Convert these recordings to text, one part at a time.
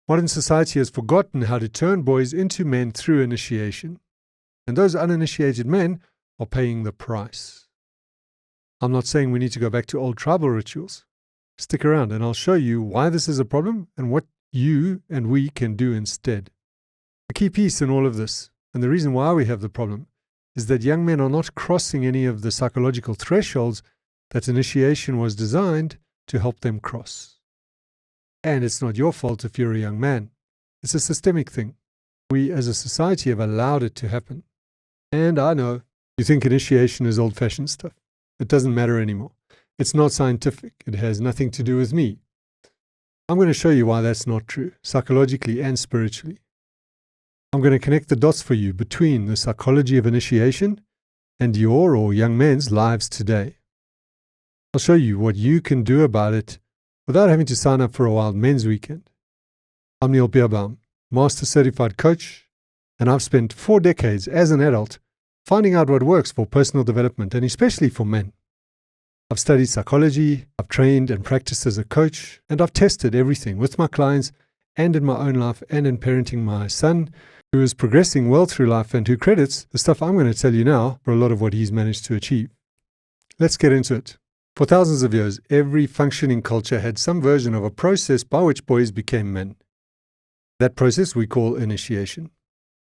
Modern society has forgotten how to turn boys into men through initiation, and those uninitiated men are paying the price. I'm not saying we need to go back to old tribal rituals. Stick around and I'll show you why this is a problem and what you and we can do instead. The key piece in all of this, and the reason why we have the problem, is that young men are not crossing any of the psychological thresholds that initiation was designed to help them cross. And it's not your fault if you're a young man. It's a systemic thing. We as a society have allowed it to happen. And I know you think initiation is old-fashioned stuff. It doesn't matter anymore. It's not scientific. It has nothing to do with me. I'm going to show you why that's not true, psychologically and spiritually. I'm going to connect the dots for you between the psychology of initiation and your or young men's lives today. I'll show you what you can do about it without having to sign up for a wild men's weekend. I'm Neil Beerbaum, Master Certified Coach, and I've spent 4 decades as an adult finding out what works for personal development and especially for men. I've studied psychology, I've trained and practiced as a coach, and I've tested everything with my clients and in my own life and in parenting my son, who is progressing well through life and who credits the stuff I'm going to tell you now for a lot of what he's managed to achieve. Let's get into it. For thousands of years, every functioning culture had some version of a process by which boys became men. That process we call initiation.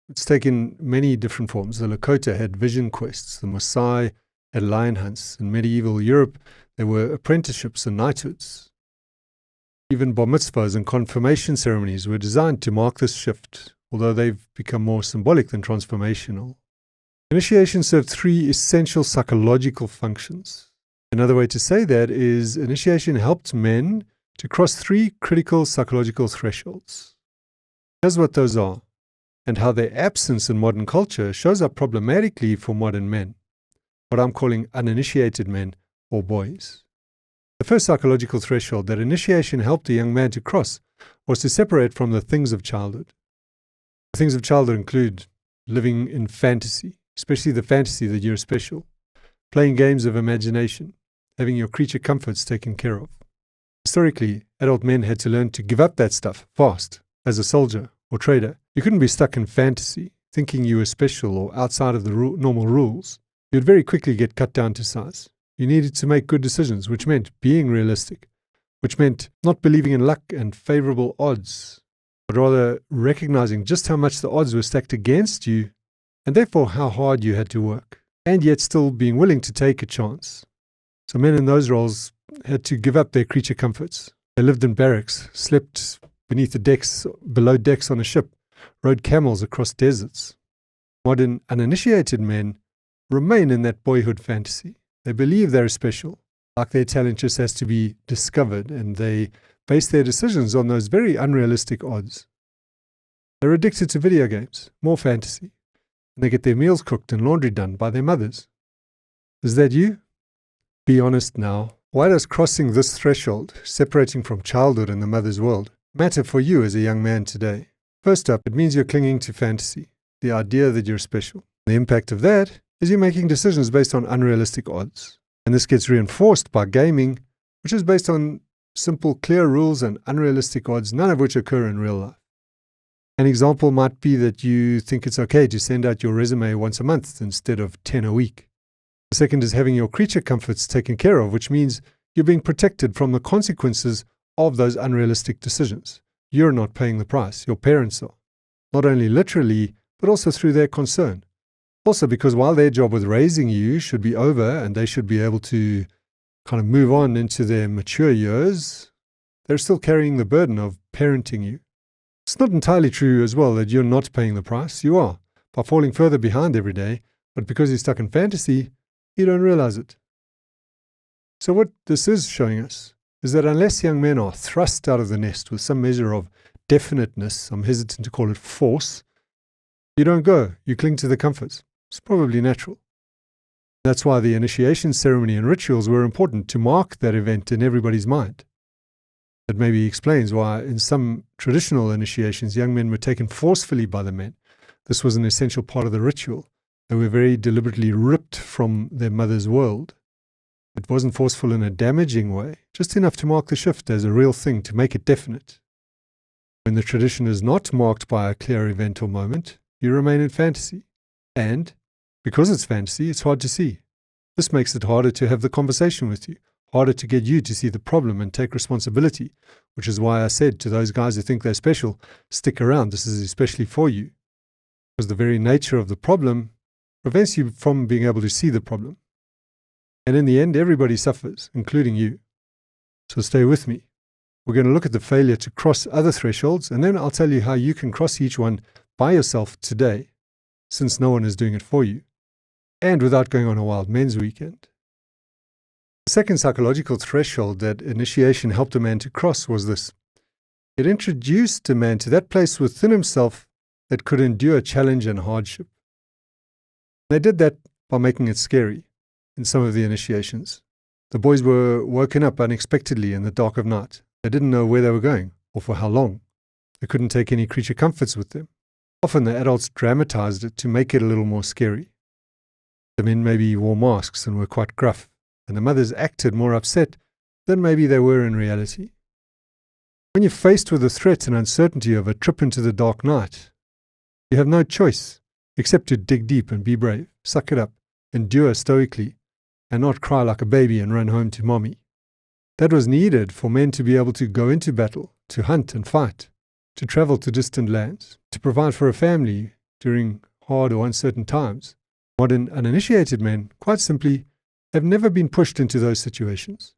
It's taken many different forms. The Lakota had vision quests, the Maasai had lion hunts. In medieval Europe, there were apprenticeships and knighthoods. Even bar mitzvahs and confirmation ceremonies were designed to mark this shift, although they've become more symbolic than transformational. Initiation served 3 essential psychological functions. Another way to say that is initiation helped men to cross 3 critical psychological thresholds. Here's what those are, and how their absence in modern culture shows up problematically for modern men, what I'm calling uninitiated men or boys. The first psychological threshold that initiation helped a young man to cross was to separate from the things of childhood. The things of childhood include living in fantasy, especially the fantasy that you're special, playing games of imagination, having your creature comforts taken care of. Historically, adult men had to learn to give up that stuff fast. As a soldier or trader, you couldn't be stuck in fantasy, thinking you were special or outside of the normal rules. You'd very quickly get cut down to size. You needed to make good decisions, which meant being realistic, which meant not believing in luck and favorable odds, but rather recognizing just how much the odds were stacked against you, and therefore how hard you had to work, and yet still being willing to take a chance. So men in those roles had to give up their creature comforts. They lived in barracks, slept beneath the decks, below decks on a ship, rode camels across deserts. Modern uninitiated men remain in that boyhood fantasy. They believe they're special, like their talent just has to be discovered, and they base their decisions on those very unrealistic odds. They're addicted to video games, more fantasy, and they get their meals cooked and laundry done by their mothers. Is that you? Be honest now. Why does crossing this threshold, separating from childhood and the mother's world, matter for you as a young man today? First up, it means you're clinging to fantasy, the idea that you're special. The impact of that is you're making decisions based on unrealistic odds. And this gets reinforced by gaming, which is based on simple, clear rules and unrealistic odds, none of which occur in real life. An example might be that you think it's okay to send out your resume once a month instead of 10 a week. The second is having your creature comforts taken care of, which means you're being protected from the consequences of those unrealistic decisions. You're not paying the price, your parents are. Not only literally, but also through their concern. Also because while their job with raising you should be over and they should be able to kind of move on into their mature years, they're still carrying the burden of parenting you. It's not entirely true as well that you're not paying the price. You are, by falling further behind every day, but because you're stuck in fantasy, you don't realize it. So what this is showing us is that unless young men are thrust out of the nest with some measure of definiteness, I'm hesitant to call it force, you don't go, you cling to the comforts. It's probably natural. That's why the initiation ceremony and rituals were important to mark that event in everybody's mind. That maybe explains why in some traditional initiations young men were taken forcefully by the men. This was an essential part of the ritual. They were very deliberately ripped from their mother's world. It wasn't forceful in a damaging way, just enough to mark the shift as a real thing, to make it definite. When When the tradition is not marked by a clear event or moment, you remain in fantasy. And because it's fantasy, it's hard to see. This makes it harder to have the conversation with you, harder to get you to see the problem and take responsibility, which is why I said to those guys who think they're special, stick around, this is especially for you. Because the very nature of the problem prevents you from being able to see the problem. And in the end, everybody suffers, including you. So stay with me. We're going to look at the failure to cross other thresholds, and then I'll tell you how you can cross each one by yourself today, since no one is doing it for you, and without going on a wild men's weekend. The second psychological threshold that initiation helped a man to cross was this. It introduced a man to that place within himself that could endure challenge and hardship. They did that by making it scary in some of the initiations. The boys were woken up unexpectedly in the dark of night. They didn't know where they were going or for how long. They couldn't take any creature comforts with them. Often the adults dramatized it to make it a little more scary. The men maybe wore masks and were quite gruff, and the mothers acted more upset than maybe they were in reality. When you're faced with the threat and uncertainty of a trip into the dark night, you have no choice except to dig deep and be brave, suck it up, endure stoically, and not cry like a baby and run home to mommy. That was needed for men to be able to go into battle, to hunt and fight, to travel to distant lands, to provide for a family during hard or uncertain times. Modern uninitiated men, quite simply, have never been pushed into those situations.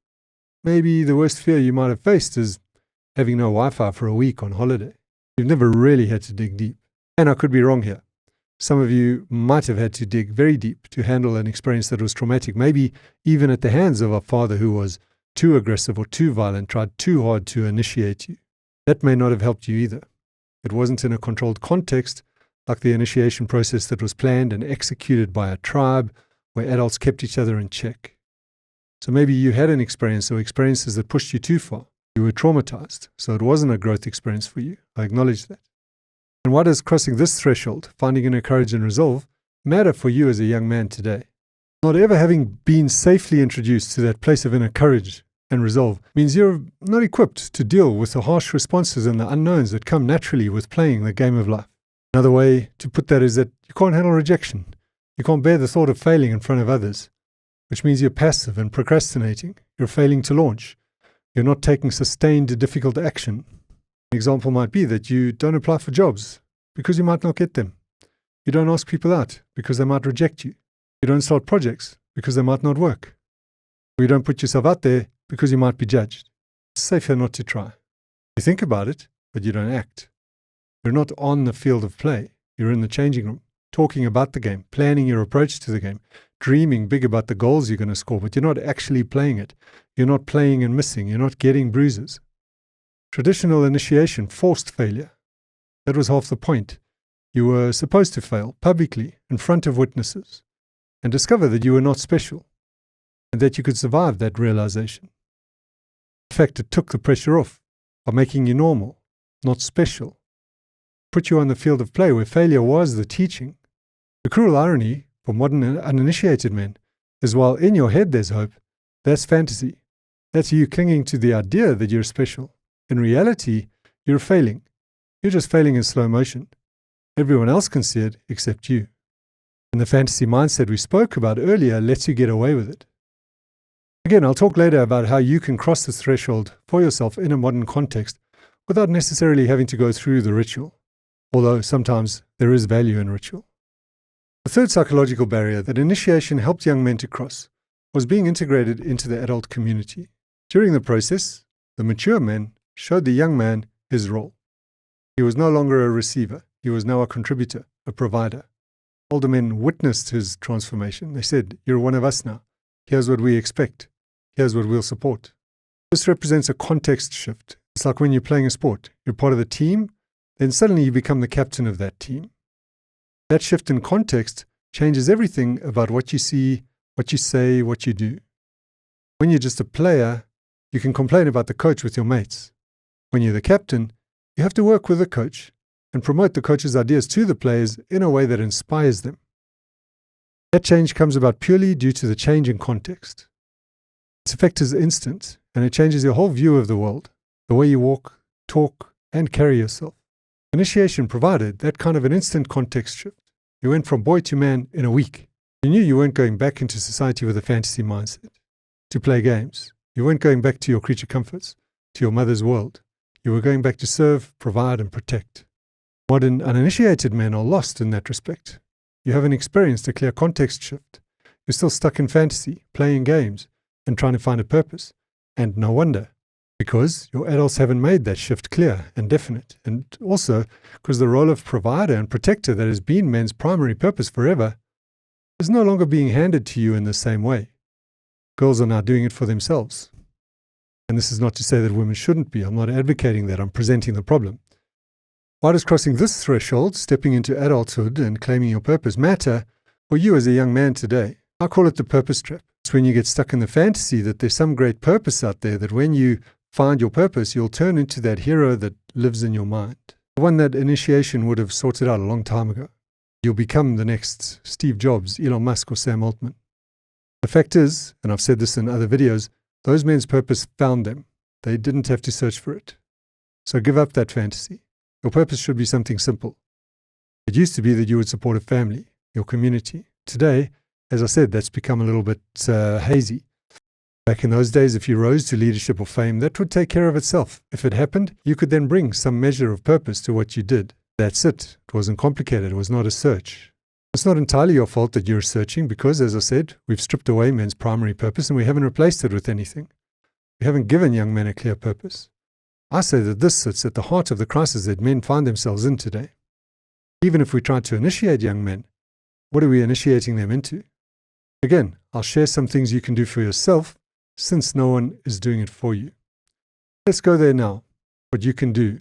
Maybe the worst fear you might have faced is having no Wi-Fi for a week on holiday. You've never really had to dig deep. And I could be wrong here. Some of you might have had to dig very deep to handle an experience that was traumatic, maybe even at the hands of a father who was too aggressive or too violent, tried too hard to initiate you. That may not have helped you either. It wasn't in a controlled context, like the initiation process that was planned and executed by a tribe where adults kept each other in check. So maybe you had an experience or experiences that pushed you too far. You were traumatized, so it wasn't a growth experience for you. I acknowledge that. And why does crossing this threshold, finding inner courage and resolve, matter for you as a young man today? Not ever having been safely introduced to that place of inner courage and resolve means you're not equipped to deal with the harsh responses and the unknowns that come naturally with playing the game of life. Another way to put that is that you can't handle rejection. You can't bear the thought of failing in front of others, which means you're passive and procrastinating. You're failing to launch. You're not taking sustained, difficult action. An example might be that you don't apply for jobs because you might not get them. You don't ask people out because they might reject you. You don't start projects because they might not work. Or you don't put yourself out there because you might be judged. It's safer not to try. You think about it, but you don't act. You're not on the field of play. You're in the changing room, talking about the game, planning your approach to the game, dreaming big about the goals you're going to score, but you're not actually playing it. You're not playing and missing. You're not getting bruises. Traditional initiation forced failure. That was half the point. You were supposed to fail publicly in front of witnesses and discover that you were not special and that you could survive that realization. In fact, it took the pressure off by making you normal, not special. Put you on the field of play where failure was the teaching. The cruel irony for modern uninitiated men is while in your head there's hope, that's fantasy. That's you clinging to the idea that you're special. In reality, you're failing. You're just failing in slow motion. Everyone else can see it except you. And the fantasy mindset we spoke about earlier lets you get away with it. Again, I'll talk later about how you can cross this threshold for yourself in a modern context without necessarily having to go through the ritual, although sometimes there is value in ritual. The third psychological barrier that initiation helped young men to cross was being integrated into the adult community. During the process, the mature men showed the young man his role. He was no longer a receiver. He was now a contributor, a provider. Older men witnessed his transformation. They said, "You're one of us now. Here's what we expect. Here's what we'll support." This represents a context shift. It's like when you're playing a sport. You're part of the team, then suddenly you become the captain of that team. That shift in context changes everything about what you see, what you say, what you do. When you're just a player, you can complain about the coach with your mates. When you're the captain, you have to work with the coach and promote the coach's ideas to the players in a way that inspires them. That change comes about purely due to the change in context. Its effect is instant, and it changes your whole view of the world, the way you walk, talk, and carry yourself. Initiation provided that kind of an instant context shift. You went from boy to man in a week. You knew you weren't going back into society with a fantasy mindset, to play games. You weren't going back to your creature comforts, to your mother's world. You were going back to serve, provide, and protect. Modern uninitiated men are lost in that respect. You haven't experienced a clear context shift. You're still stuck in fantasy, playing games, and trying to find a purpose. And no wonder, because your adults haven't made that shift clear and definite, and also because the role of provider and protector that has been men's primary purpose forever is no longer being handed to you in the same way. Girls are now doing it for themselves. And this is not to say that women shouldn't be. I'm not advocating that. I'm presenting the problem. Why does crossing this threshold, stepping into adulthood and claiming your purpose, matter for you as a young man today? I call it the purpose trap. It's when you get stuck in the fantasy that there's some great purpose out there, that when you find your purpose, you'll turn into that hero that lives in your mind. The one that initiation would have sorted out a long time ago. You'll become the next Steve Jobs, Elon Musk, or Sam Altman. The fact is, and I've said this in other videos, those men's purpose found them. They didn't have to search for it. So give up that fantasy. Your purpose should be something simple. It used to be that you would support a family, your community. Today, as I said, that's become a little bit hazy. Back in those days, if you rose to leadership or fame, that would take care of itself. If it happened, you could then bring some measure of purpose to what you did. That's it. It wasn't complicated. It was not a search. It's not entirely your fault that you're searching because, as I said, we've stripped away men's primary purpose and we haven't replaced it with anything. We haven't given young men a clear purpose. I say that this sits at the heart of the crisis that men find themselves in today. Even if we try to initiate young men, what are we initiating them into? Again, I'll share some things you can do for yourself since no one is doing it for you. Let's go there now, what you can do.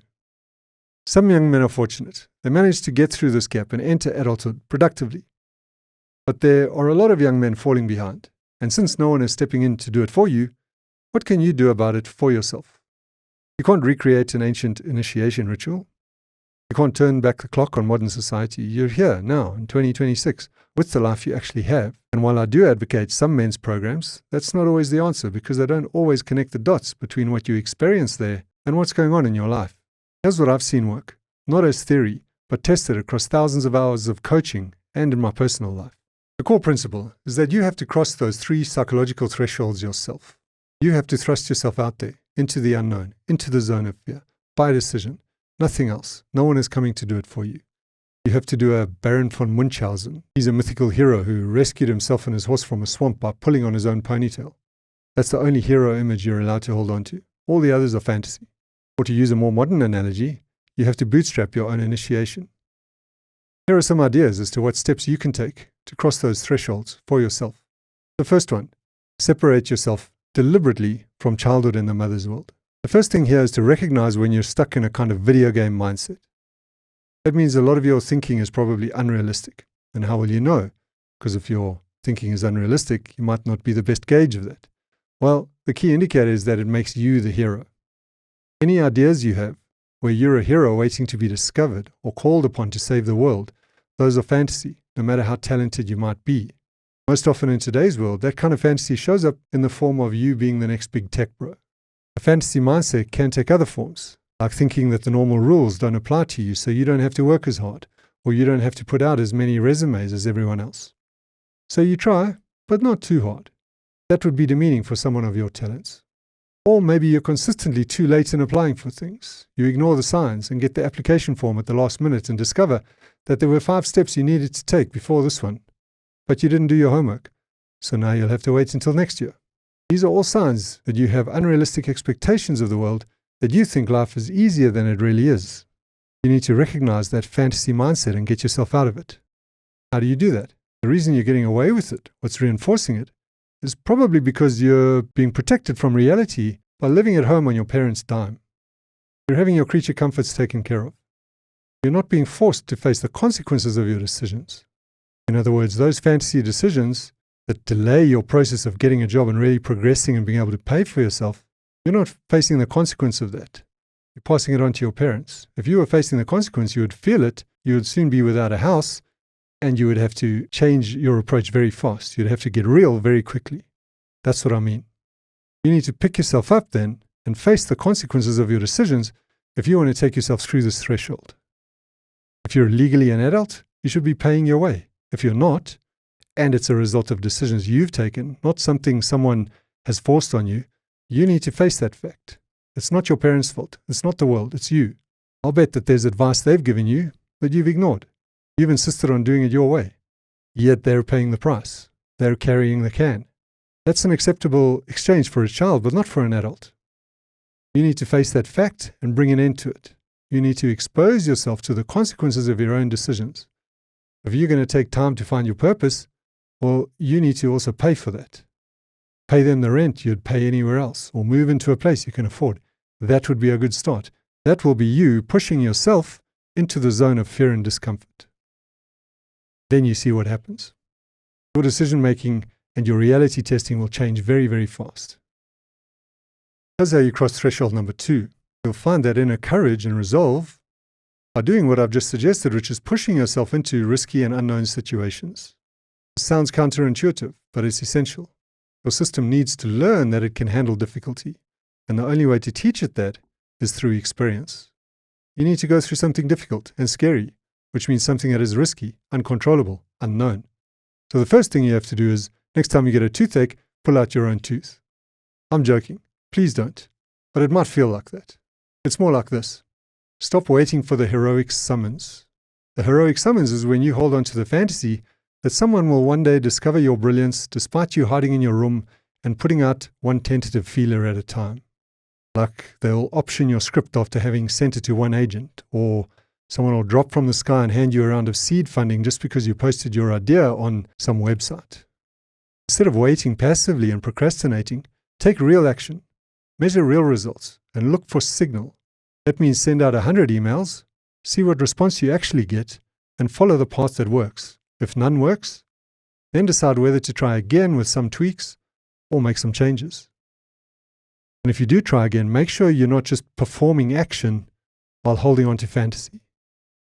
Some young men are fortunate. They manage to get through this gap and enter adulthood productively. But there are a lot of young men falling behind. And since no one is stepping in to do it for you, what can you do about it for yourself? You can't recreate an ancient initiation ritual. You can't turn back the clock on modern society. You're here now in 2026 with the life you actually have. And while I do advocate some men's programs, that's not always the answer because they don't always connect the dots between what you experience there and what's going on in your life. Here's what I've seen work, not as theory, but tested across thousands of hours of coaching and in my personal life. The core principle is that you have to cross those 3 psychological thresholds yourself. You have to thrust yourself out there, into the unknown, into the zone of fear, by decision. Nothing else. No one is coming to do it for you. You have to do a Baron von Munchausen. He's a mythical hero who rescued himself and his horse from a swamp by pulling on his own ponytail. That's the only hero image you're allowed to hold on to. All the others are fantasy. Or to use a more modern analogy, you have to bootstrap your own initiation. Here are some ideas as to what steps you can take to cross those thresholds for yourself. The first one, separate yourself deliberately from childhood and the mother's world. The first thing here is to recognize when you're stuck in a kind of video game mindset. That means a lot of your thinking is probably unrealistic. And how will you know? Because if your thinking is unrealistic, you might not be the best gauge of that. Well, the key indicator is that it makes you the hero. Any ideas you have where you're a hero waiting to be discovered or called upon to save the world, those are fantasy, no matter how talented you might be. Most often in today's world, that kind of fantasy shows up in the form of you being the next big tech bro. A fantasy mindset can take other forms, like thinking that the normal rules don't apply to you so you don't have to work as hard, or you don't have to put out as many resumes as everyone else. So you try, but not too hard. That would be demeaning for someone of your talents. Or maybe you're consistently too late in applying for things. You ignore the signs and get the application form at the last minute and discover that there were 5 steps you needed to take before this one, but you didn't do your homework. So now you'll have to wait until next year. These are all signs that you have unrealistic expectations of the world, that you think life is easier than it really is. You need to recognize that fantasy mindset and get yourself out of it. How do you do that? The reason you're getting away with it, what's reinforcing it, is probably because you're being protected from reality by living at home on your parents' dime. You're having your creature comforts taken care of. You're not being forced to face the consequences of your decisions. In other words, those fantasy decisions that delay your process of getting a job and really progressing and being able to pay for yourself, you're not facing the consequence of that. You're passing it on to your parents. If you were facing the consequence, you would feel it, you would soon be without a house, and you would have to change your approach very fast. You'd have to get real very quickly. That's what I mean. You need to pick yourself up then and face the consequences of your decisions if you want to take yourself through this threshold. If you're legally an adult, you should be paying your way. If you're not, and it's a result of decisions you've taken, not something someone has forced on you, you need to face that fact. It's not your parents' fault. It's not the world. It's you. I'll bet that there's advice they've given you that you've ignored. You've insisted on doing it your way. Yet they're paying the price. They're carrying the can. That's an acceptable exchange for a child, but not for an adult. You need to face that fact and bring an end to it. You need to expose yourself to the consequences of your own decisions. If you're going to take time to find your purpose, well, you need to also pay for that. Pay them the rent you'd pay anywhere else, or move into a place you can afford. That would be a good start. That will be you pushing yourself into the zone of fear and discomfort. Then you see what happens. Your decision-making and your reality testing will change very, very fast. Here's how you cross threshold number 2. You'll find that inner courage and resolve by doing what I've just suggested, which is pushing yourself into risky and unknown situations. It sounds counterintuitive, but it's essential. Your system needs to learn that it can handle difficulty, and the only way to teach it that is through experience. You need to go through something difficult and scary, which means something that is risky, uncontrollable, unknown. So the first thing you have to do is, next time you get a toothache, pull out your own tooth. I'm joking. Please don't. But it might feel like that. It's more like this. Stop waiting for the heroic summons. The heroic summons is when you hold on to the fantasy that someone will one day discover your brilliance despite you hiding in your room and putting out one tentative feeler at a time. Like they'll option your script after having sent it to one agent, or someone will drop from the sky and hand you a round of seed funding just because you posted your idea on some website. Instead of waiting passively and procrastinating, take real action, measure real results, and look for signal. That means send out 100 emails, see what response you actually get, and follow the path that works. If none works, then decide whether to try again with some tweaks or make some changes. And if you do try again, make sure you're not just performing action while holding on to fantasy.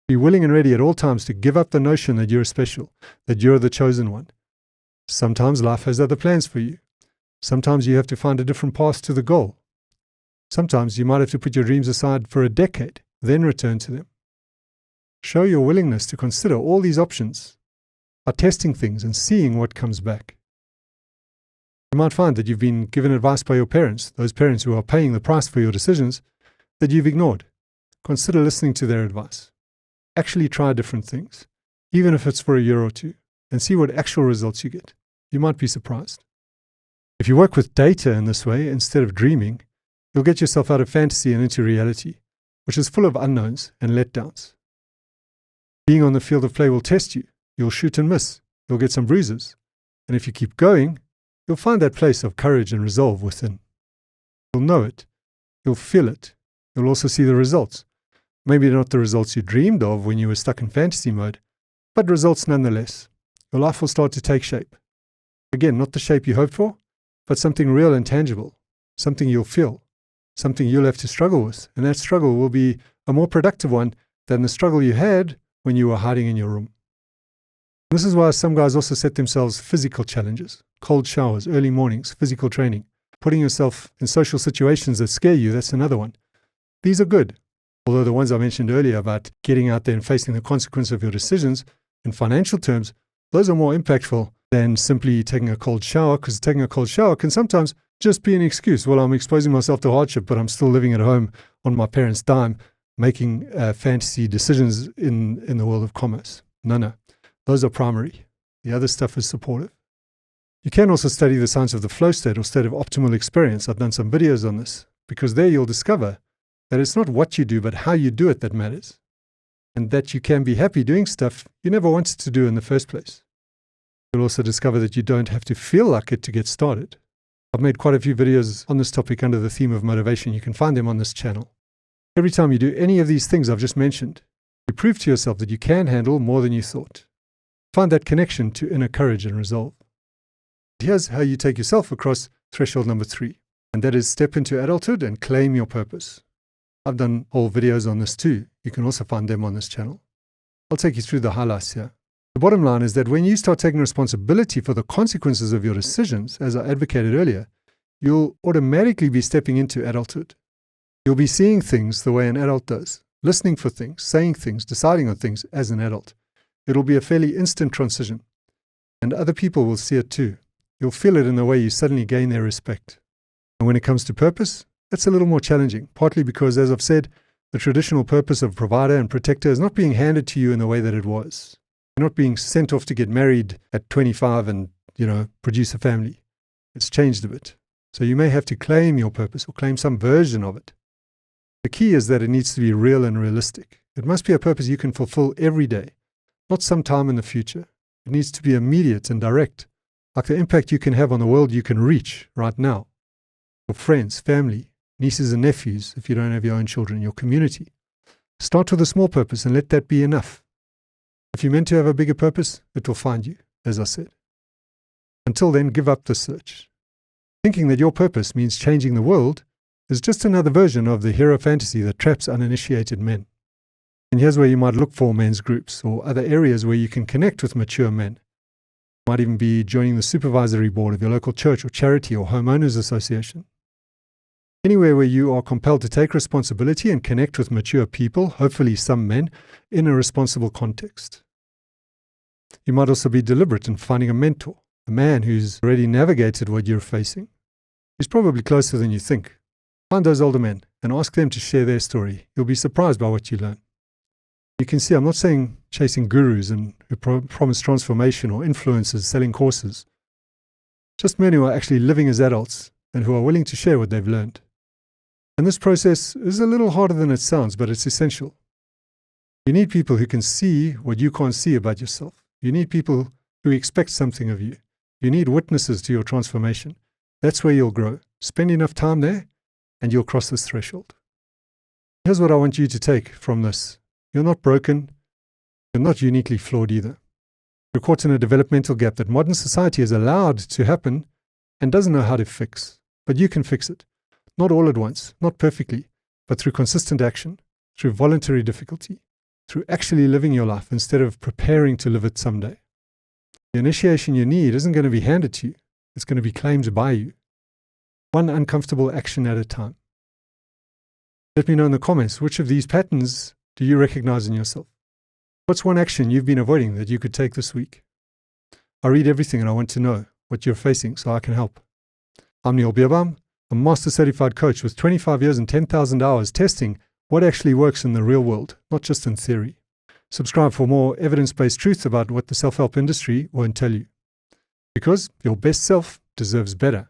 Be willing and ready at all times to give up the notion that you're special, that you're the chosen one. Sometimes life has other plans for you. Sometimes you have to find a different path to the goal. Sometimes you might have to put your dreams aside for a decade, then return to them. Show your willingness to consider all these options by testing things and seeing what comes back. You might find that you've been given advice by your parents, those parents who are paying the price for your decisions, that you've ignored. Consider listening to their advice. Actually try different things, even if it's for a year or two, and see what actual results you get. You might be surprised. If you work with data in this way, instead of dreaming, you'll get yourself out of fantasy and into reality, which is full of unknowns and letdowns. Being on the field of play will test you. You'll shoot and miss. You'll get some bruises. And if you keep going, you'll find that place of courage and resolve within. You'll know it. You'll feel it. You'll also see the results. Maybe not the results you dreamed of when you were stuck in fantasy mode, but results nonetheless. Your life will start to take shape. Again, not the shape you hoped for, but something real and tangible, something you'll feel, something you'll have to struggle with, and that struggle will be a more productive one than the struggle you had when you were hiding in your room. This is why some guys also set themselves physical challenges, cold showers, early mornings, physical training, putting yourself in social situations that scare you, that's another one. These are good, although the ones I mentioned earlier about getting out there and facing the consequence of your decisions, in financial terms, those are more impactful than simply taking a cold shower, because taking a cold shower can sometimes just be an excuse. Well, I'm exposing myself to hardship, but I'm still living at home on my parents' dime, making fantasy decisions in the world of commerce. No. Those are primary. The other stuff is supportive. You can also study the science of the flow state or state of optimal experience. I've done some videos on this, because there you'll discover that it's not what you do, but how you do it that matters. And that you can be happy doing stuff you never wanted to do in the first place. You'll also discover that you don't have to feel like it to get started. I've made quite a few videos on this topic under the theme of motivation. You can find them on this channel. Every time you do any of these things I've just mentioned, you prove to yourself that you can handle more than you thought. Find that connection to inner courage and resolve. Here's how you take yourself across threshold number 3, and that is step into adulthood and claim your purpose. I've done whole videos on this too. You can also find them on this channel. I'll take you through the highlights here. The bottom line is that when you start taking responsibility for the consequences of your decisions, as I advocated earlier, you'll automatically be stepping into adulthood. You'll be seeing things the way an adult does, listening for things, saying things, deciding on things as an adult. It'll be a fairly instant transition, and other people will see it too. You'll feel it in the way you suddenly gain their respect. And when it comes to purpose, it's a little more challenging, partly because, as I've said, the traditional purpose of provider and protector is not being handed to you in the way that it was. You're not being sent off to get married at 25 and, produce a family. It's changed a bit. So you may have to claim your purpose or claim some version of it. The key is that it needs to be real and realistic. It must be a purpose you can fulfill every day, not sometime in the future. It needs to be immediate and direct, like the impact you can have on the world you can reach right now. Your friends, family, nieces and nephews, if you don't have your own children, your community. Start with a small purpose and let that be enough. If you're meant to have a bigger purpose, it will find you, as I said. Until then, give up the search. Thinking that your purpose means changing the world is just another version of the hero fantasy that traps uninitiated men. And here's where you might look for men's groups or other areas where you can connect with mature men. It might even be joining the supervisory board of your local church or charity or homeowners association. Anywhere where you are compelled to take responsibility and connect with mature people, hopefully some men, in a responsible context. You might also be deliberate in finding a mentor, a man who's already navigated what you're facing. He's probably closer than you think. Find those older men and ask them to share their story. You'll be surprised by what you learn. You can see I'm not saying chasing gurus and who promise transformation or influencers selling courses. Just men who are actually living as adults and who are willing to share what they've learned. And this process is a little harder than it sounds, but it's essential. You need people who can see what you can't see about yourself. You need people who expect something of you. You need witnesses to your transformation. That's where you'll grow. Spend enough time there, and you'll cross this threshold. Here's what I want you to take from this. You're not broken. You're not uniquely flawed either. You're caught in a developmental gap that modern society has allowed to happen and doesn't know how to fix. But you can fix it. Not all at once, not perfectly, but through consistent action, through voluntary difficulty, through actually living your life instead of preparing to live it someday. The initiation you need isn't going to be handed to you. It's going to be claimed by you. One uncomfortable action at a time. Let me know in the comments, which of these patterns do you recognize in yourself? What's one action you've been avoiding that you could take this week? I read everything and I want to know what you're facing so I can help. I'm Neil Bierbaum, a Master Certified Coach with 25 years and 10,000 hours testing what actually works in the real world, not just in theory. Subscribe for more evidence-based truth about what the self-help industry won't tell you. Because your best self deserves better.